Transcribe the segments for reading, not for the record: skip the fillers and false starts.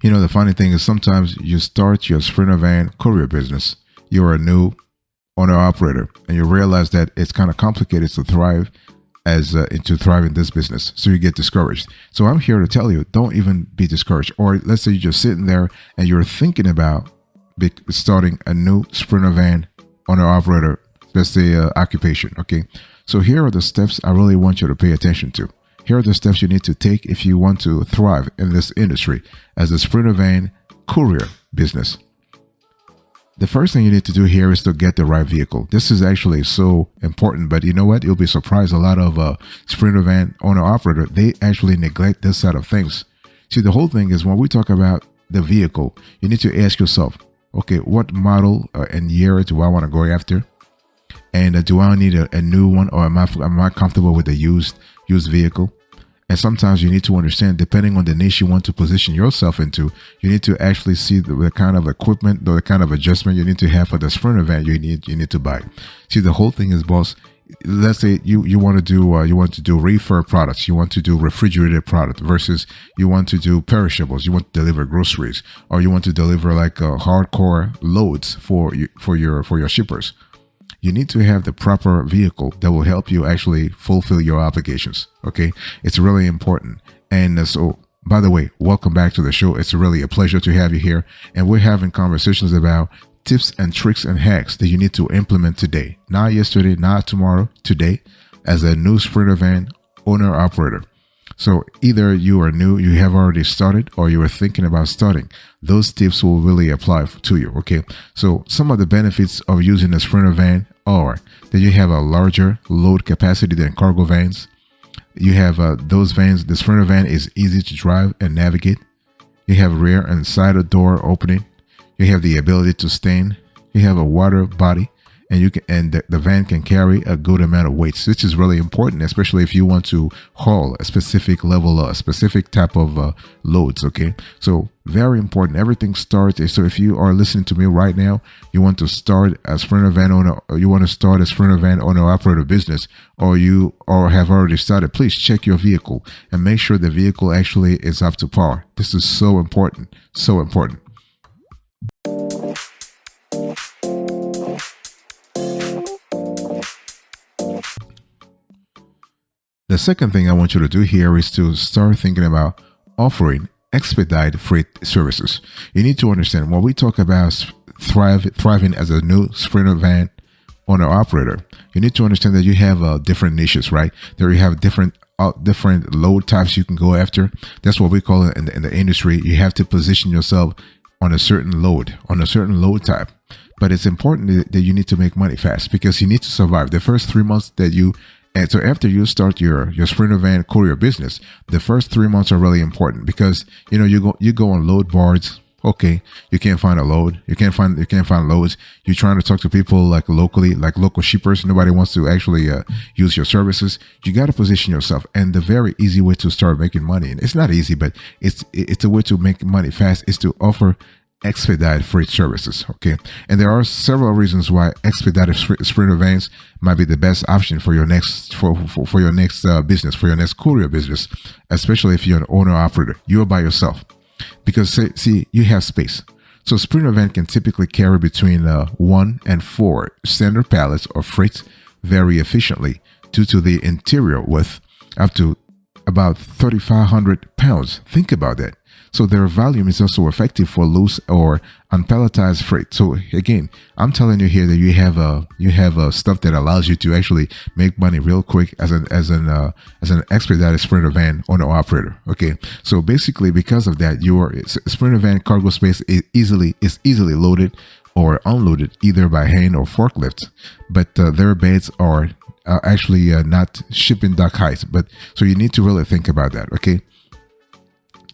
You know, the funny thing is sometimes you start your Sprinter van courier business. You're a new owner operator, and you realize that it's kind of complicated to thrive to thrive in this business. So you get discouraged. So I'm here to tell you, don't even be discouraged. Or let's say you're just sitting there and you're thinking about starting a new Sprinter van owner operator, let's say occupation. Okay. So here are the steps I really want you to pay attention to. Here are the steps you need to take if you want to thrive in this industry as a Sprinter van courier business. The first thing you need to do here is to get the right vehicle. This is actually so important, but you know what? You'll be surprised. A lot of Sprinter van owner operator, they actually neglect this side of things. See, the whole thing is when we talk about the vehicle, you need to ask yourself, okay, what model and year do I want to go after? And do I need a new one, or am I comfortable with a used vehicle? And sometimes you need to understand, depending on the niche you want to position yourself into, you need to actually see the kind of equipment or the kind of adjustment you need to have for the Sprinter van you need to buy. See, the whole thing is, boss. Let's say you want to do refurb products, you want to do refrigerated product versus you want to do perishables, you want to deliver groceries, or you want to deliver like hardcore loads for your shippers. You need to have the proper vehicle that will help you actually fulfill your obligations. Okay, it's really important. And so, by the way, welcome back to the show. It's really a pleasure to have you here, and we're having conversations about tips and tricks and hacks that you need to implement today, not yesterday, not tomorrow, today, as a new Sprinter van owner operator. So either you are new, you have already started, or you are thinking about starting. Those tips will really apply to you. Okay. So some of the benefits of using a Sprinter van are that you have a larger load capacity than cargo vans. You have those vans. The Sprinter van is easy to drive and navigate. You have rear and side door opening. You have the ability to stand. You have a water body, and the van can carry a good amount of weight, which is really important, especially if you want to haul a specific level, a specific type of loads. Okay, so very important. Everything starts. So if you are listening to me right now, you want to start a Sprinter van owner, or you want to start a Sprinter van owner operator business, or have already started, please check your vehicle and make sure the vehicle actually is up to par. This is so important, so important. The second thing I want you to do here is to start thinking about offering expedited freight services. You need to understand, when we talk about thriving as a new Sprinter van owner operator, you need to understand that you have different niches, right? There you have different load types you can go after. That's what we call it in the industry. You have to position yourself on a certain load type. But it's important that you need to make money fast, because you need to survive the first 3 months and so after you start your Sprinter van courier business, the first 3 months are really important, because you go on load boards. Okay, you can't find a load. You can't find loads. You're trying to talk to people like locally, like local shippers. Nobody wants to actually use your services. You got to position yourself. And the very easy way to start making money, and it's not easy, but it's a way to make money fast, is to offer expedited freight services. Okay, and there are several reasons why expedited Sprinter vans might be the best option for your next business, for your next courier business, especially if you're an owner operator. You're by yourself, because see, you have space. So Sprinter van can typically carry between 1 and 4 standard pallets of freight very efficiently, due to the interior width up to about 3,500 pounds. Think about that. So their volume is also effective for loose or unpalletized freight. So again, I'm telling you here that you have stuff that allows you to actually make money real quick as an expedited Sprinter van owner operator. Okay, so basically because of that, your Sprinter van cargo space is easily loaded or unloaded either by hand or forklift, but their beds are actually not shipping dock height. But so you need to really think about that. Okay.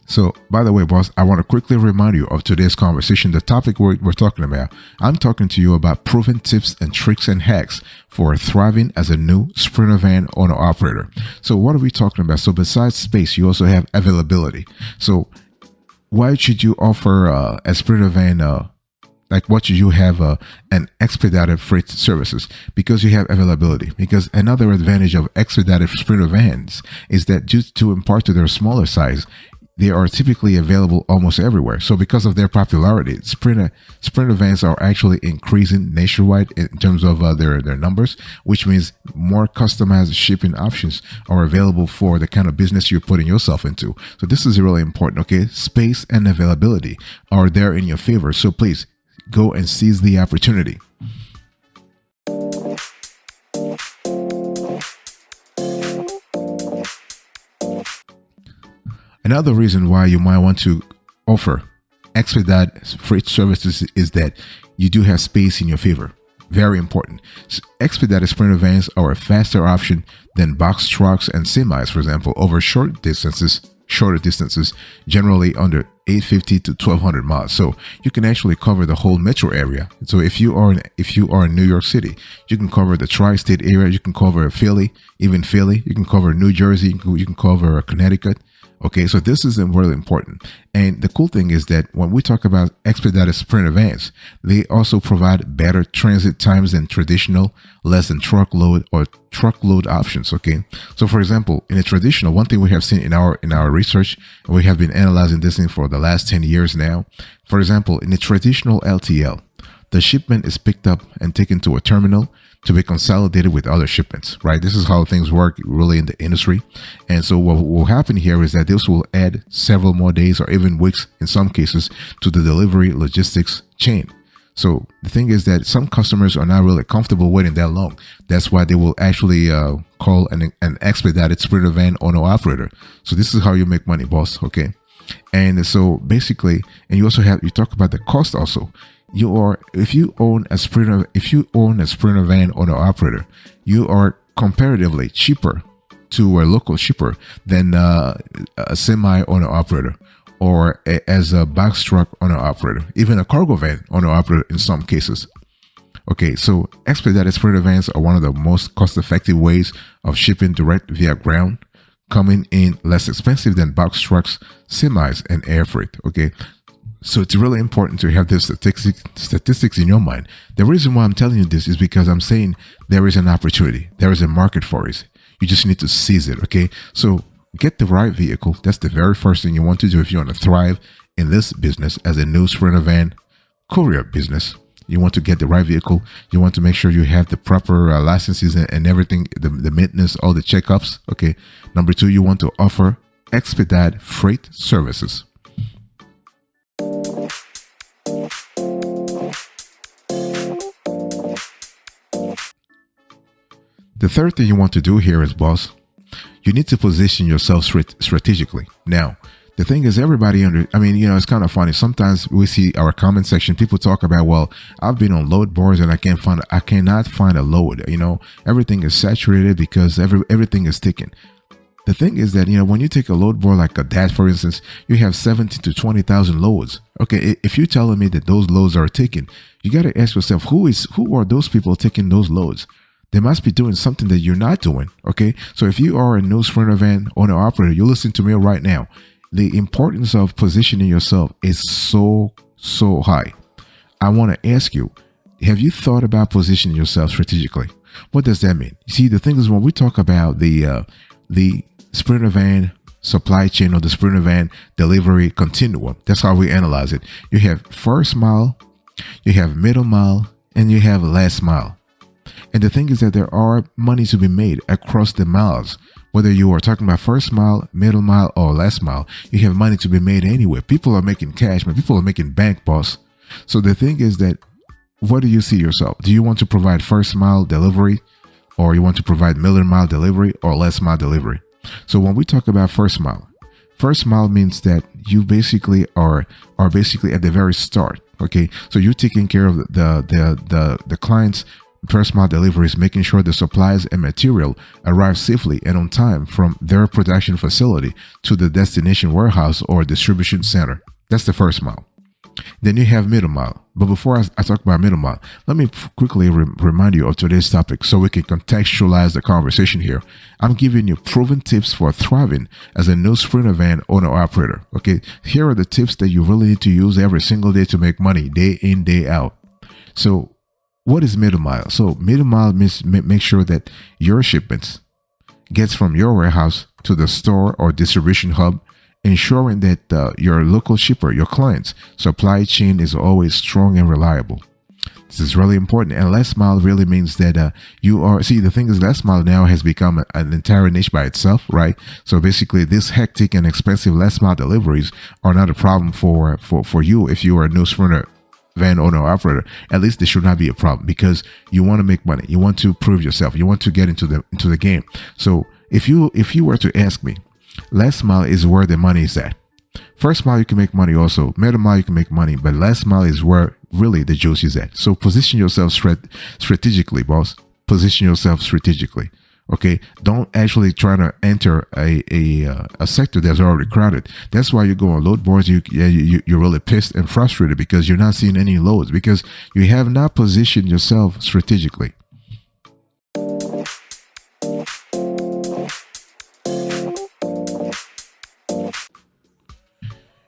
So, by the way, boss, I want to quickly remind you of today's conversation, the topic we're talking about. I'm talking to you about proven tips and tricks and hacks for thriving as a new Sprinter van owner operator. So what are we talking about? So besides space, you also have availability. So why should you offer a Sprinter van what should you have an expedited freight services? Because you have availability. Because another advantage of expedited Sprinter vans is that due to in part to their smaller size, they are typically available almost everywhere. So because of their popularity, sprinter vans are actually increasing nationwide in terms of their numbers, which means more customized shipping options are available for the kind of business you're putting yourself into. So this is really important. Okay, space and availability are there in your favor. So please go and seize the opportunity. Another reason why you might want to offer expedited freight services is that you do have space in your favor. Very important. Expedited sprinter vans are a faster option than box trucks and semis, for example, over shorter distances, generally under 850 to 1200 miles. So you can actually cover the whole metro area. So if you are in New York City, you can cover the tri-state area. You can cover Philly, even Philly. You can cover New Jersey. You can cover Connecticut. Okay, so this is really important. And the cool thing is that when we talk about expedited sprinter vans, they also provide better transit times than traditional less than truckload or truckload options. Okay, so for example, in a traditional, one thing we have seen in our research, and we have been analyzing this thing for the last 10 years now. For example, in a traditional LTL, the shipment is picked up and taken to a terminal to be consolidated with other shipments, right? This is how things work really in the industry. And so what will happen here is that this will add several more days or even weeks in some cases to the delivery logistics chain. So the thing is that some customers are not really comfortable waiting that long. That's why they will actually call an expedited sprinter van owner operator. So this is how you make money, boss. Okay. And so basically, and you talk about the cost also. If you own a sprinter van owner operator, you are comparatively cheaper to a local shipper than a semi owner operator, or as a box truck owner operator, even a cargo van owner operator in some cases. Okay, so expedited sprinter vans are one of the most cost-effective ways of shipping direct via ground, coming in less expensive than box trucks, semis, and air freight. Okay. So it's really important to have this statistics in your mind. The reason why I'm telling you this is because I'm saying there is an opportunity. There is a market for it. You just need to seize it, okay? So get the right vehicle. That's the very first thing you want to do if you want to thrive in this business as a new sprinter van courier business. You want to get the right vehicle. You want to make sure you have the proper licenses and everything, the maintenance, all the checkups, okay? Number two, you want to offer expedited freight services. The third thing you want to do here is, boss, you need to position yourself strategically. Now, the thing is, it's kind of funny. Sometimes we see our comment section, people talk about, well, I've been on load boards and I cannot find a load. Everything is saturated because everything is ticking. The thing is that, when you take a load board like a DAT, for instance, you have 17 to 20,000 loads. Okay, if you're telling me that those loads are taken, you got to ask yourself, who are those people taking those loads? They must be doing something that you're not doing. Okay, so if you are a new sprinter van owner operator, you listen to me right now. The importance of positioning yourself is so high. I want to ask you, have you thought about positioning yourself strategically? What does that mean? You see, the thing is, when we talk about the sprinter van supply chain or the sprinter van delivery continuum, that's how we analyze it. You have first mile, you have middle mile, and you have last mile. And the thing is that there are money to be made across the miles. Whether you are talking about first mile, middle mile, or last mile, you have money to be made anywhere. People are making cash, man. People are making bank, boss. So the thing is that, what do you see yourself? Do you want to provide first mile delivery, or you want to provide middle mile delivery, or last mile delivery? So when we talk about first mile means that you basically are basically at the very start. Okay, so you're taking care of the client's first mile deliveries, making sure the supplies and material arrive safely and on time from their production facility to the destination warehouse or distribution center. That's the first mile. Then you have middle mile. But before I talk about middle mile, let me quickly remind you of today's topic so we can contextualize the conversation here. I'm giving you proven tips for thriving as a new sprinter van owner operator. Okay, here are the tips that you really need to use every single day to make money day in, day out. So what is middle mile? So middle mile means make sure that your shipments gets from your warehouse to the store or distribution hub ensuring that your local shipper, your clients, supply chain is always strong and reliable. This is really important. And last mile really means that you are, see, the thing is, last mile now has become an entire niche by itself, right? So basically, this hectic and expensive last mile deliveries are not a problem for you if you are a new sprinter van owner or operator. At least they should not be a problem, because you want to make money, you want to prove yourself, you want to get into the game. So if you were to ask me, last mile is where the money is at. First mile you can make money also, middle mile you can make money, but last mile is where really the juice is at. So position yourself strategically, boss. Position yourself strategically. Okay, don't actually try to enter a sector that's already crowded. That's why you go on load boards. You're really pissed and frustrated because you're not seeing any loads, because you have not positioned yourself strategically.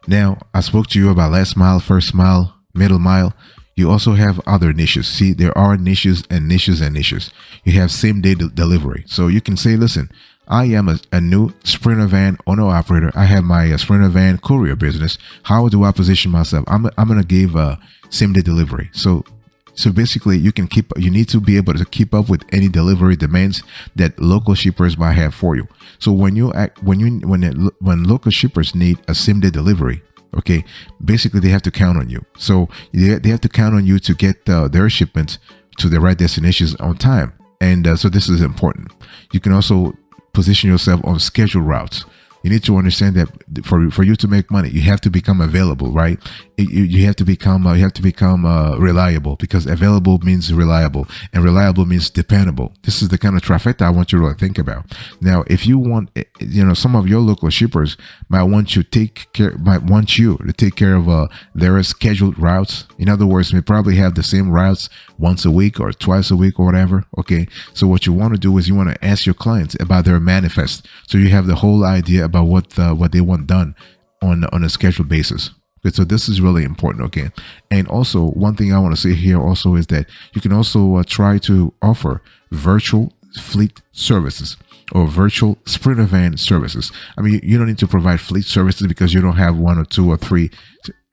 Now, I spoke to you about last mile, first mile, middle mile. You also have other niches. See, there are niches and niches and niches. You have same day delivery. So you can say, listen, I am a new sprinter van owner operator. I have my sprinter van courier business. How do I position myself? I'm going to give same day delivery. So basically you need to be able to keep up with any delivery demands that local shippers might have for you. So when local shippers need a same day delivery, okay, basically they have to count on you. So they have to count on you to get their shipments to the right destinations on time. And so this is important. You can also position yourself on scheduled routes. You need to understand that for you to make money, you have to become available, right? You have to become reliable, because available means reliable, and reliable means dependable. This is the kind of trifecta I want you to think about. Now, if you want, some of your local shippers might want you to take care of their scheduled routes. In other words, they probably have the same routes once a week or twice a week or whatever. Okay, so what you want to do is you want to ask your clients about their manifest, so you have the whole idea about what they want done on a scheduled basis. Okay, so this is really important. Okay, and also one thing I want to say here also is that you can also try to offer virtual fleet services or virtual sprinter van services. I mean, you don't need to provide fleet services because you don't have 1 or 2 or 3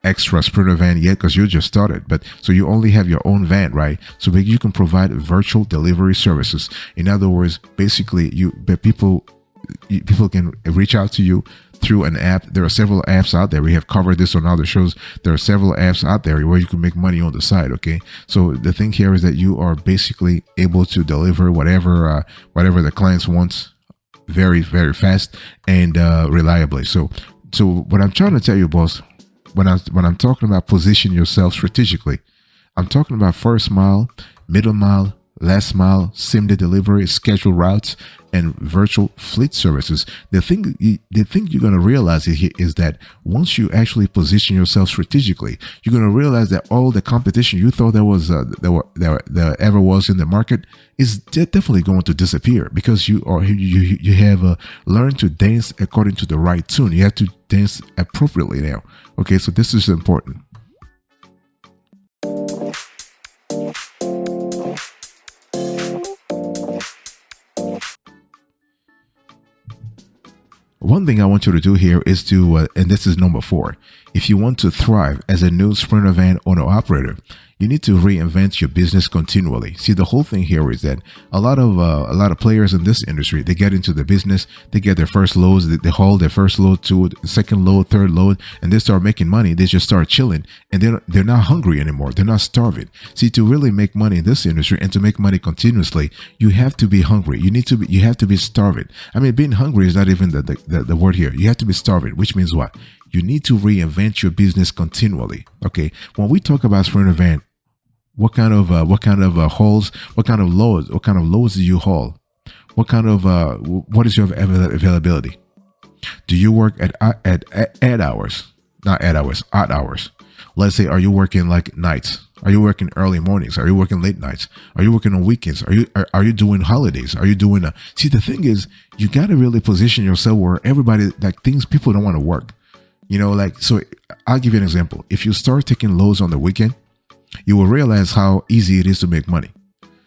extra sprinter van yet, because you just started, but so you only have your own van, right? So you can provide virtual delivery services. In other words, basically people can reach out to you through an app. There are several apps out there. We have covered this on other shows. There are several apps out there where you can make money on the side. Okay, so the thing here is that you are basically able to deliver whatever the clients wants very, very fast and reliably. So what I'm trying to tell you, boss, when I'm talking about position yourself strategically, I'm talking about first mile, middle mile, last mile, same day delivery, scheduled routes, and virtual fleet services. The thing you're going to realize is that once you actually position yourself strategically, you're going to realize that all the competition you thought there ever was in the market is definitely going to disappear, because you have learned to dance according to the right tune. You have to dance appropriately now. Okay, so this is important. One thing I want you to do here is to, and this is number 4, if you want to thrive as a new sprinter van owner operator, you need to reinvent your business continually. See, the whole thing here is that a lot of players in this industry, they get into the business, they get their first loads, they haul their first load to second load, third load, and they start making money. They just start chilling, and they're not hungry anymore. They're not starving. See, to really make money in this industry and to make money continuously, you have to be hungry. You have to be starving. I mean, being hungry is not even the word here. You have to be starving, which means what? You need to reinvent your business continually. Okay, when we talk about sprinter van, what kind of hauls, what kind of loads do you haul? What is your availability? Do you work at odd hours? Let's say, are you working like nights? Are you working early mornings? Are you working late nights? Are you working on weekends? Are you doing holidays? Are you doing see, the thing is, you got to really position yourself where everybody, people don't want to work. So I'll give you an example. If you start taking loads on the weekend, you will realize how easy it is to make money.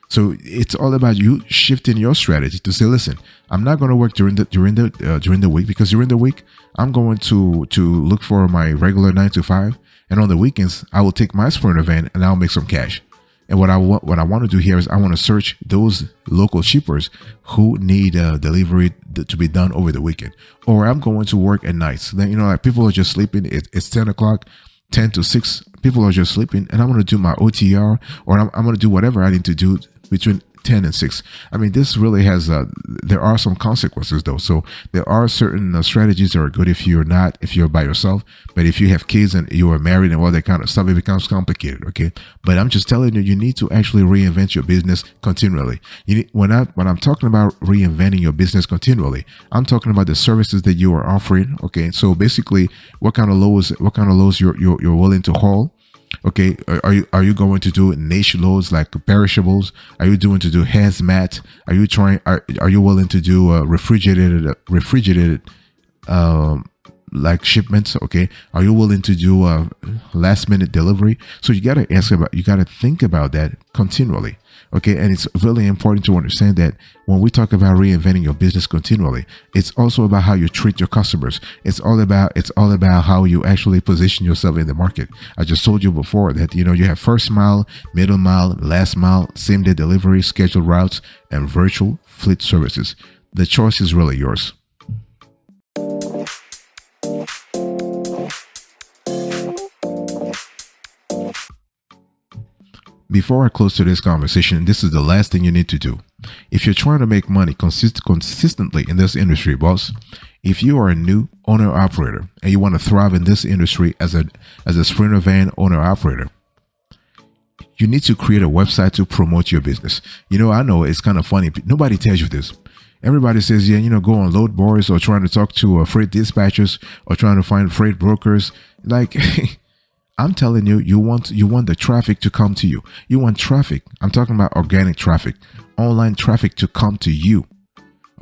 So it's all about you shifting your strategy to say, listen, I'm not going to work during the week, because during the week I'm going to look for my regular 9 to 5, and on the weekends I will take my sprinter van and I'll make some cash. And what I want to do here is I want to search those local shippers who need delivery to be done over the weekend, or I'm going to work at nights. Then, you know, like people are just sleeping. It's 10 o'clock, 10 to 6. People are just sleeping, and I'm going to do my OTR, or I'm going to do whatever I need to do between 10 and 6. I mean, this really has there are some consequences though. So there are certain strategies that are good if you're by yourself. But if you have kids and you are married and all that kind of stuff, it becomes complicated. Okay, but I'm just telling you, you need to actually reinvent your business continually. When I'm talking about reinventing your business continually, I'm talking about the services that you are offering. Okay, so basically, what kind of loads you're willing to haul. Okay, are you going to do niche loads like perishables? Are you doing to do hazmat? Are you willing to do refrigerated like shipments? Okay, are you willing to do last minute delivery? So you got to think about that continually. Okay, and it's really important to understand that when we talk about reinventing your business continually, it's also about how you treat your customers. It's all about how you actually position yourself in the market. I just told you before that, you know, you have first mile, middle mile, last mile, same day delivery, scheduled routes, and virtual fleet services. The choice is really yours. Before I close today's conversation, this is the last thing you need to do. If you're trying to make money consistently in this industry, boss, if you are a new owner-operator and you want to thrive in this industry as a sprinter van owner-operator, you need to create a website to promote your business. You know, I know it's kind of funny. Nobody tells you this. Everybody says, yeah, you know, go on load boards or trying to talk to freight dispatchers or trying to find freight brokers. Like, I'm telling you, you want the traffic to come to you. You want traffic. I'm talking about organic traffic, online traffic to come to you.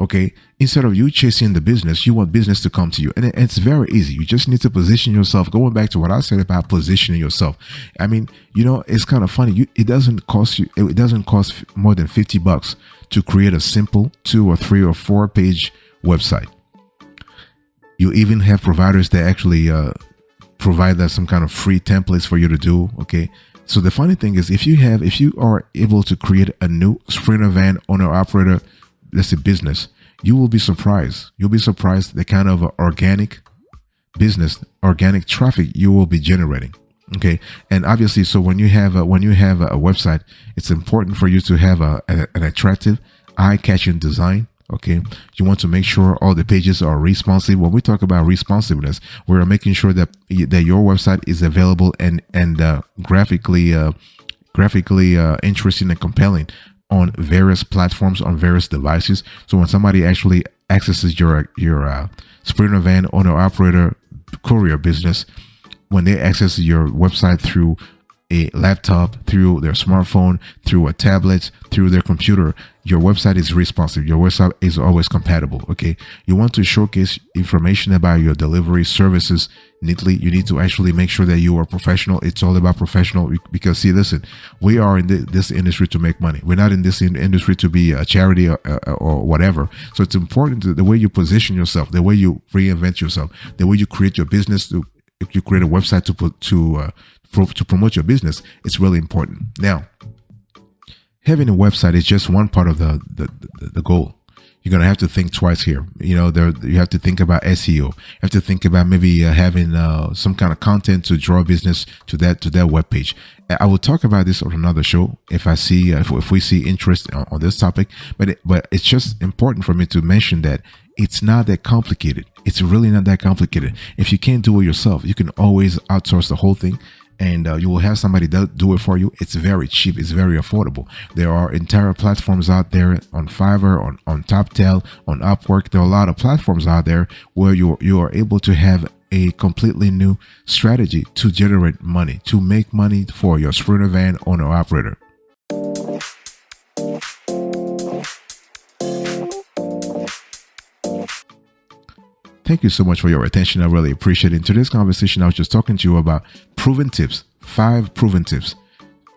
Okay. Instead of you chasing the business, you want business to come to you. And it's very easy. You just need to position yourself. Going back to what I said about positioning yourself. I mean, you know, it's kind of funny. It doesn't cost more than $50 to create a simple 2 or 3 or 4 page website. You even have providers that actually, provide that some kind of free templates for you to do. Okay, so the funny thing is, if you are able to create a new sprinter van owner operator, let's say business, you will be surprised. You'll be surprised the kind of organic business, organic traffic you will be generating. Okay, and obviously, so when you have a website, it's important for you to have an attractive, eye-catching design. Okay, you want to make sure all the pages are responsive. When we talk about responsiveness, we're making sure that your website is available and graphically interesting and compelling on various platforms, on various devices. So when somebody actually accesses your sprinter van owner operator courier business, when they access your website through a laptop, through their smartphone, through a tablet, through their computer, your website is responsive. Your website is always compatible. Okay. You want to showcase information about your delivery services neatly. You need to actually make sure that you are professional. It's all about professional, because see, listen, we are in this industry to make money. We're not in this industry to be a charity or whatever. So it's important the way you position yourself, the way you reinvent yourself, the way you create your business. If you create a website to promote your business, it's really important. Now, having a website is just one part of the goal. You're going to have to think twice here. You know, you have to think about SEO. You have to think about maybe having some kind of content to draw business to that web page. I will talk about this on another show if we see interest on this topic. But it's just important for me to mention that it's not that complicated. It's really not that complicated. If you can't do it yourself, you can always outsource the whole thing. And you will have somebody do it for you. It's very cheap. It's very affordable. There are entire platforms out there on Fiverr, on TopTal, on Upwork. There are a lot of platforms out there where you are able to have a completely new strategy to generate money, to make money for your sprinter van owner operator. Thank you so much for your attention. I really appreciate it. In today's conversation, I was just talking to you about proven tips, 5 proven tips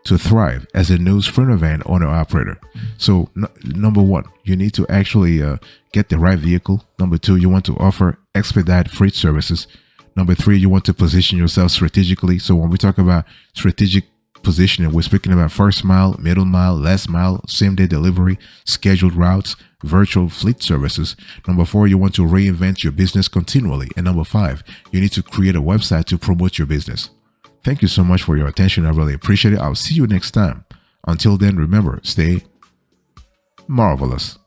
to thrive as a new sprinter van owner operator. So number one, you need to actually get the right vehicle. Number two, you want to offer expedited freight services. Number three, you want to position yourself strategically. So when we talk about strategic positioning, we're speaking about first mile, middle mile, last mile, same day delivery, scheduled routes, virtual fleet services. Number four, you want to reinvent your business continually. And number five, you need to create a website to promote your business. Thank you so much for your attention. I really appreciate it. I'll see you next time. Until then, remember, stay marvelous.